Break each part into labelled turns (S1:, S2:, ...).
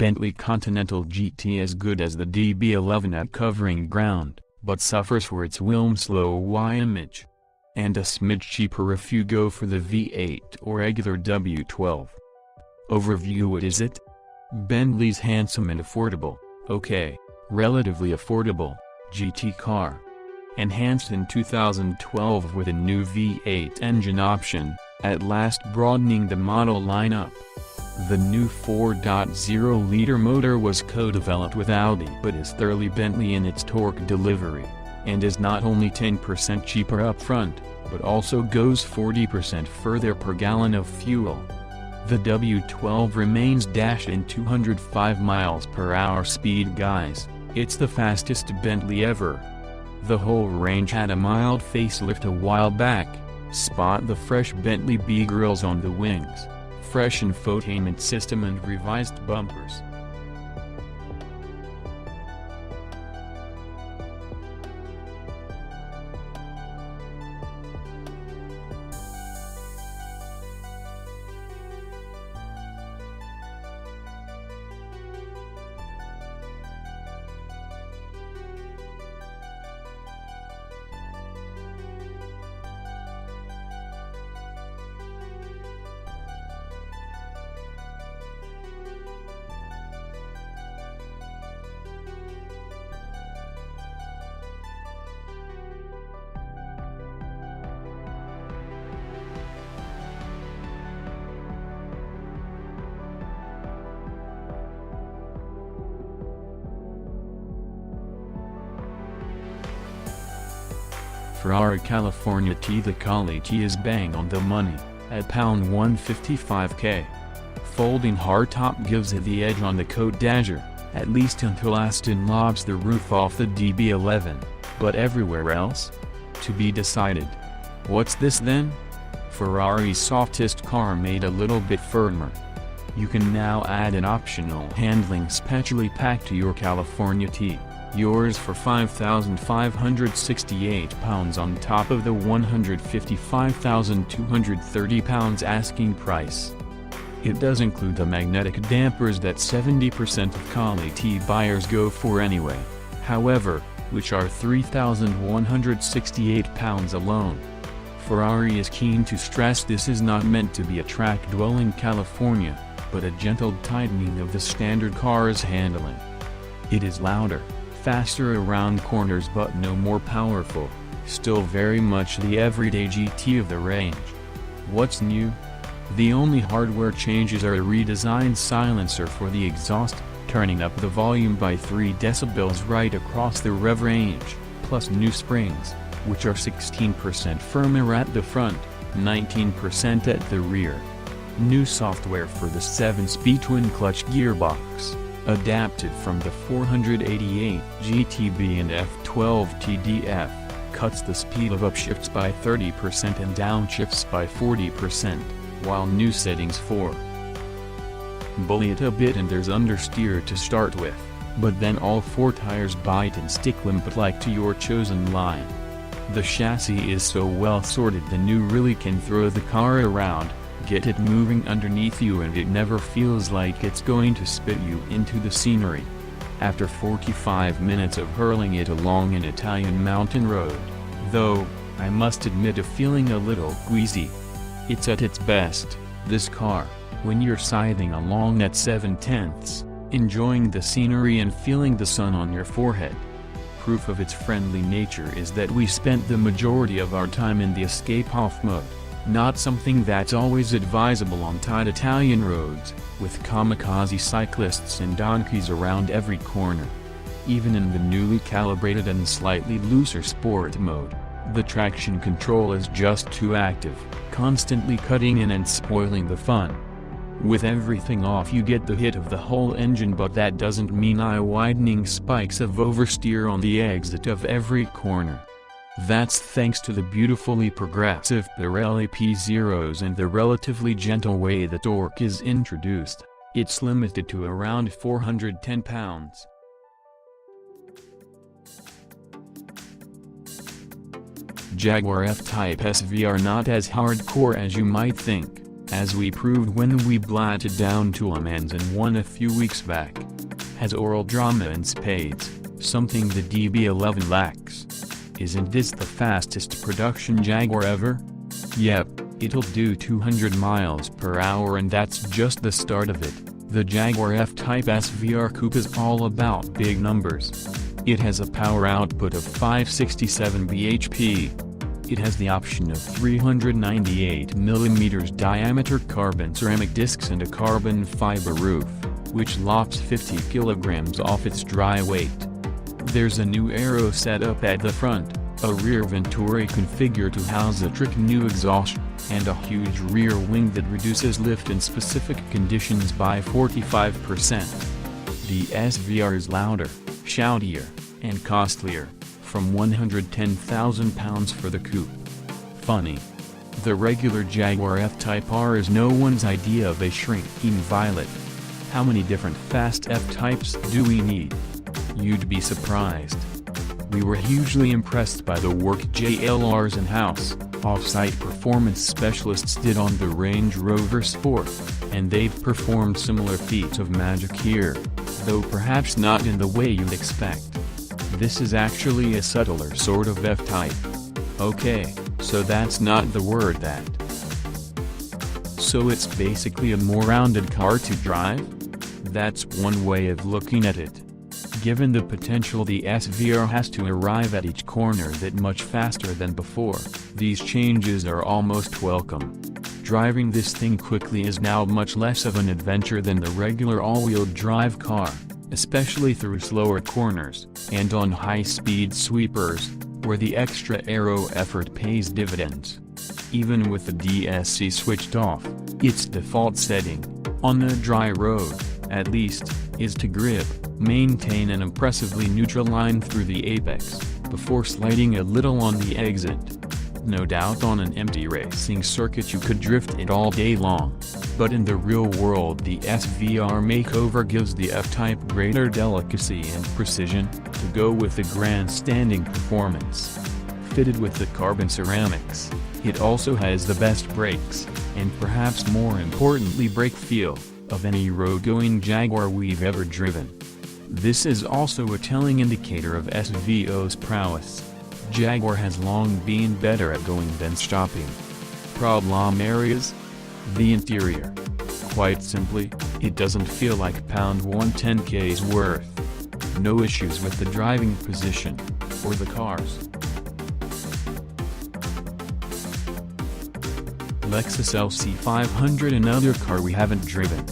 S1: Bentley Continental GT is good as the DB11 at covering ground, but suffers for its slow Y image. And a smidge cheaper if you go for the V8 or regular W12. Overview: what is it? Bentley's handsome and affordable, okay, relatively affordable, GT car. Enhanced in 2012 with a new V8 engine option, at last broadening the model lineup. The new 4.0-liter motor was co-developed with Audi but is thoroughly Bentley in its torque delivery, and is not only 10% cheaper up front, but also goes 40% further per gallon of fuel. The W12 remains in 205 miles per hour speed. Guys, it's the fastest Bentley ever. The whole range had a mild facelift a while back. Spot the fresh Bentley B grills on the wings, fresh infotainment system and revised bumpers. Ferrari California T. The Cali T is bang on the money, at £155k. Folding hardtop gives it the edge on the Côte d'Azur, at least until Aston lobs the roof off the DB11, but everywhere else? To be decided. What's this then? Ferrari's softest car made a little bit firmer. You can now add an optional handling spatula pack to your California T. Yours for £5,568 on top of the £155,230 asking price. It does include the magnetic dampers that 70% of Cali T buyers go for anyway, however, which are £3,168 alone. Ferrari is keen to stress this is not meant to be a track-dwelling California, but a gentle tightening of the standard car's handling. It is louder, faster around corners but no more powerful, still very much the everyday GT of the range. What's new? The only hardware changes are a redesigned silencer for the exhaust, turning up the volume by 3 decibels right across the rev range, plus new springs, which are 16% firmer at the front, 19% at the rear. New software for the 7-speed twin-clutch gearbox, adapted from the 488 GTB and F12 TDF, cuts the speed of upshifts by 30% and downshifts by 40%, while new settings for bully it a bit and there's understeer to start with, but then all 4 tires bite and stick limp like to your chosen line. The chassis is so well sorted the new really can throw the car around, get it moving underneath you and it never feels like it's going to spit you into the scenery. After 45 minutes of hurling it along an Italian mountain road, though, I must admit a feeling a little queasy. It's at its best, this car, when you're scything along at 7/10, enjoying the scenery and feeling the sun on your forehead. Proof of its friendly nature is that we spent the majority of our time in the escape off mode. Not something that's always advisable on tight Italian roads, with kamikaze cyclists and donkeys around every corner. Even in the newly calibrated and slightly looser sport mode, the traction control is just too active, constantly cutting in and spoiling the fun. With everything off you get the hit of the whole engine, but that doesn't mean eye-widening spikes of oversteer on the exit of every corner. That's thanks to the beautifully progressive Pirelli P0s and the relatively gentle way the torque is introduced. It's limited to around 410 pounds. Jaguar F-Type SVR not as hardcore as you might think. as we proved when we blatted down to Le Mans and won a few weeks back. Has oral drama in spades, something the DB11 lacks. Isn't this the fastest production Jaguar ever? Yep, it'll do 200 miles per hour, and that's just the start of it. The Jaguar F-Type SVR coupe is all about big numbers. It has a power output of 567 bhp. It has the option of 398mm diameter carbon ceramic discs and a carbon fiber roof, which lops 50 kilograms off its dry weight. There's a new aero setup at the front, a rear Venturi configured to house a trick new exhaust, and a huge rear wing that reduces lift in specific conditions by 45%. The SVR is louder, shoutier, and costlier, from £110,000 for the coupe. Funny. The regular Jaguar F-Type R is no one's idea of a shrinking violet. How many different fast F-Types do we need? You'd be surprised. We were hugely impressed by the work JLR's in-house, off-site performance specialists did on the Range Rover Sport, and they've performed similar feats of magic here, though perhaps not in the way you'd expect. This is actually a subtler sort of F-Type. Okay, so that's not the word that. So it's basically a more rounded car to drive? That's one way of looking at it. Given the potential the SVR has to arrive at each corner that much faster than before, these changes are almost welcome. Driving this thing quickly is now much less of an adventure than the regular all-wheel drive car, especially through slower corners, and on high-speed sweepers, where the extra aero effort pays dividends. Even with the DSC switched off, its default setting, on a dry road, at least, is to grip, maintain an impressively neutral line through the apex, before sliding a little on the exit. No doubt on an empty racing circuit you could drift it all day long, but in the real world the SVR makeover gives the F-Type greater delicacy and precision, to go with the grandstanding performance. Fitted with the carbon ceramics, it also has the best brakes, and perhaps more importantly brake feel, of any road-going Jaguar we've ever driven. This is also a telling indicator of SVO's prowess. Jaguar has long been better at going than stopping. Problem areas? The interior. Quite simply, it doesn't feel like £110k's worth. No issues with the driving position, or the cars. Lexus LC500, another car we haven't driven.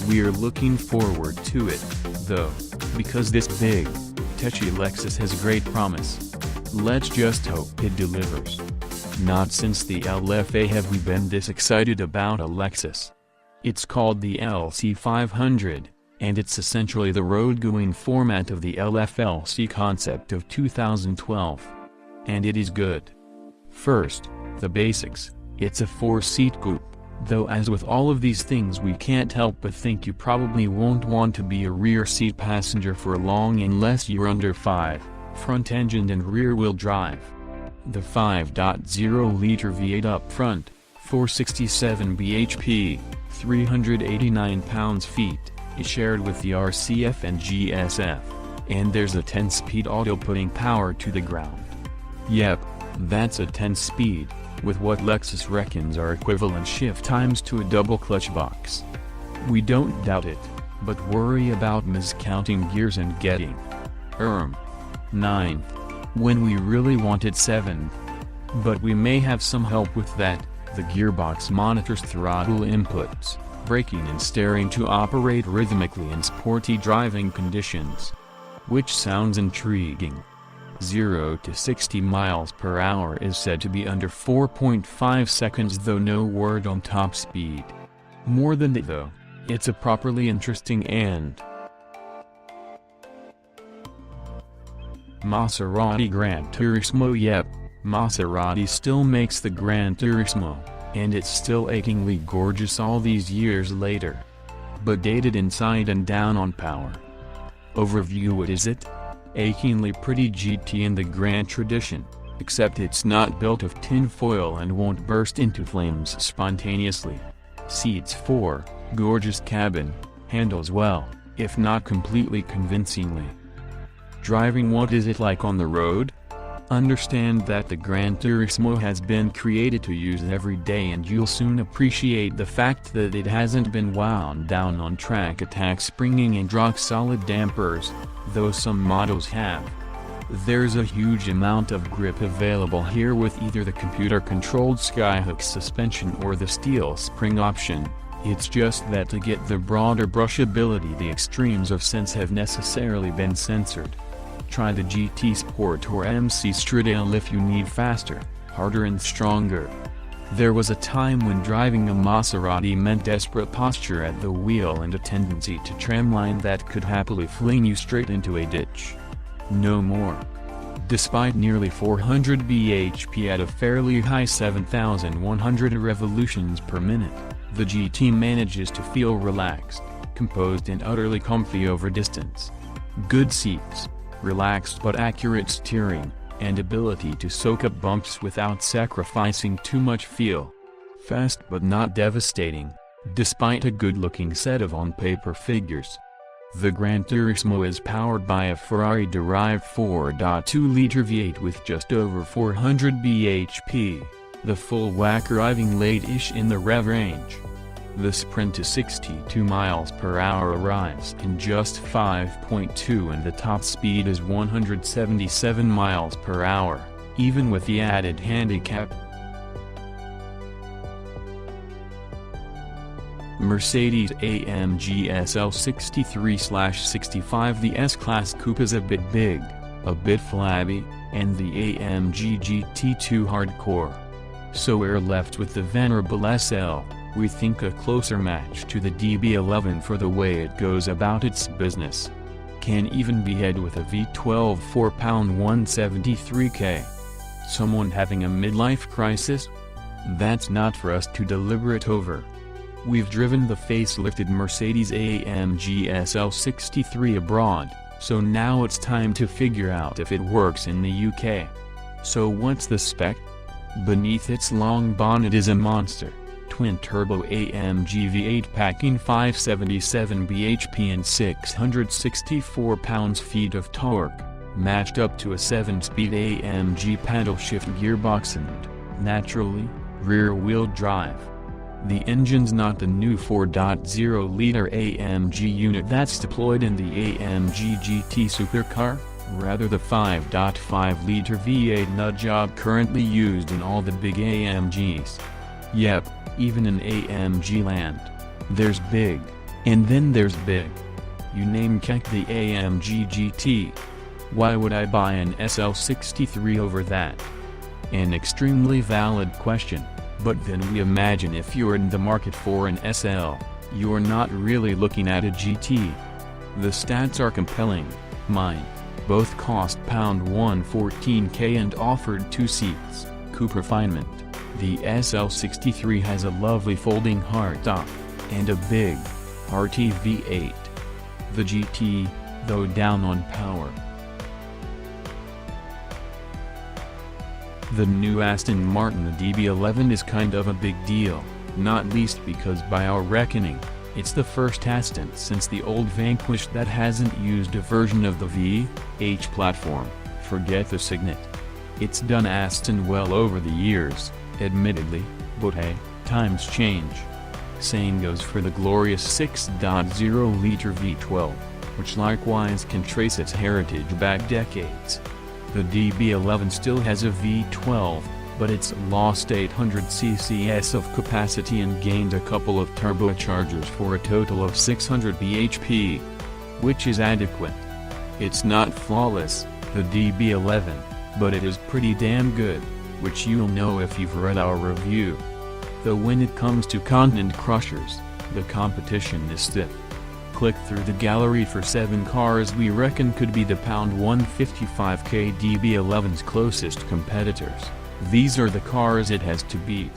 S1: We're looking forward to it, though, because this big, touchy Lexus has great promise. Let's just hope it delivers. Not since the LFA have we been this excited about a Lexus. It's called the LC500, and it's essentially the road-going format of the LFLC concept of 2012. And it is good. First, the basics, it's a 4-seat coupe. Though as with all of these things we can't help but think you probably won't want to be a rear seat passenger for long unless you're under 5, front-engined and rear-wheel drive. The 5.0-liter V8 up front, 467 bhp, 389 pounds-feet, is shared with the RCF and GSF, and there's a 10-speed auto putting power to the ground. Yep, that's a 10-speed. With what Lexus reckons are equivalent shift times to a double clutch box. We don't doubt it, but worry about miscounting gears and getting 9th, when we really wanted 7th. But we may have some help with that. The gearbox monitors throttle inputs, braking and steering to operate rhythmically in sporty driving conditions. Which sounds intriguing. 0 to 60 miles per hour is said to be under 4.5 seconds, though no word on top speed. More than that though, it's a properly interesting and Maserati GranTurismo. Yep, Maserati still makes the GranTurismo, and it's still achingly gorgeous all these years later. But dated inside and down on power. Overview: what is it? Achingly pretty GT in the Gran tradition, except it's not built of tin foil and won't burst into flames spontaneously. Seats 4, gorgeous cabin, handles well, if not completely convincingly. Driving, what is it like on the road? Understand that the GranTurismo has been created to use every day, and you'll soon appreciate the fact that it hasn't been wound down on track attack springing and rock-solid dampers, though some models have. There's a huge amount of grip available here with either the computer-controlled skyhook suspension or the steel spring option. It's just that to get the broader brushability, the extremes of sense have necessarily been censored. Try the GT Sport or MC Stradale if you need faster, harder and stronger. There was a time when driving a Maserati meant desperate posture at the wheel and a tendency to tramline that could happily fling you straight into a ditch. No more. Despite nearly 400 bhp at a fairly high 7,100 revolutions per minute, the GT manages to feel relaxed, composed and utterly comfy over distance. Good seats, relaxed but accurate steering, and ability to soak up bumps without sacrificing too much feel. Fast but not devastating, despite a good-looking set of on-paper figures. The GranTurismo is powered by a Ferrari-derived 4.2-liter V8 with just over 400 bhp, the full whack arriving late-ish in the rev range. The sprint to 62 miles per hour arrives in just 5.2, and the top speed is 177 miles per hour, even with the added handicap. Mercedes-AMG SL6365. The S-Class Coupe is a bit big, a bit flabby, and the AMG GT too hardcore. So we're left with the venerable SL. We think a closer match to the DB11 for the way it goes about its business. Can even be had with a V12 £173k. Someone having a midlife crisis? That's not for us to deliberate over. We've driven the facelifted Mercedes-AMG SL63 abroad, so now it's time to figure out if it works in the UK. So what's the spec? Beneath its long bonnet is a monster twin-turbo AMG V8 packing 577 bhp and 664 pounds-feet of torque, matched up to a 7-speed AMG paddle-shift gearbox and, naturally, rear-wheel drive. The engine's not the new 4.0-liter AMG unit that's deployed in the AMG GT supercar, rather the 5.5-liter V8 nutjob currently used in all the big AMGs. Yep, even in AMG land. There's big, and then there's big. You name check the AMG GT. Why would I buy an SL63 over that? An extremely valid question, but then we imagine if you're in the market for an SL, you're not really looking at a GT. The stats are compelling. Mine. Both cost £114k and offered 2 seats, coupe refinement. The SL63 has a lovely folding hardtop, and a big, hearty V8. The GT, though down on power. The new Aston Martin DB11 is kind of a big deal, not least because by our reckoning, it's the first Aston since the old Vanquish that hasn't used a version of the V8 platform, forget the Signet. It's done Aston well over the years, admittedly, but hey, times change. Same goes for the glorious 6.0-liter V12, which likewise can trace its heritage back decades. The DB11 still has a V12, but it's lost 800 cc's of capacity and gained a couple of turbochargers for a total of 600 bhp, which is adequate. It's not flawless, the DB11, but it is pretty damn good, which you'll know if you've read our review. Though when it comes to content crushers, the competition is stiff. Click through the gallery for 7 cars we reckon could be the £155k DB11's closest competitors. These are the cars it has to beat.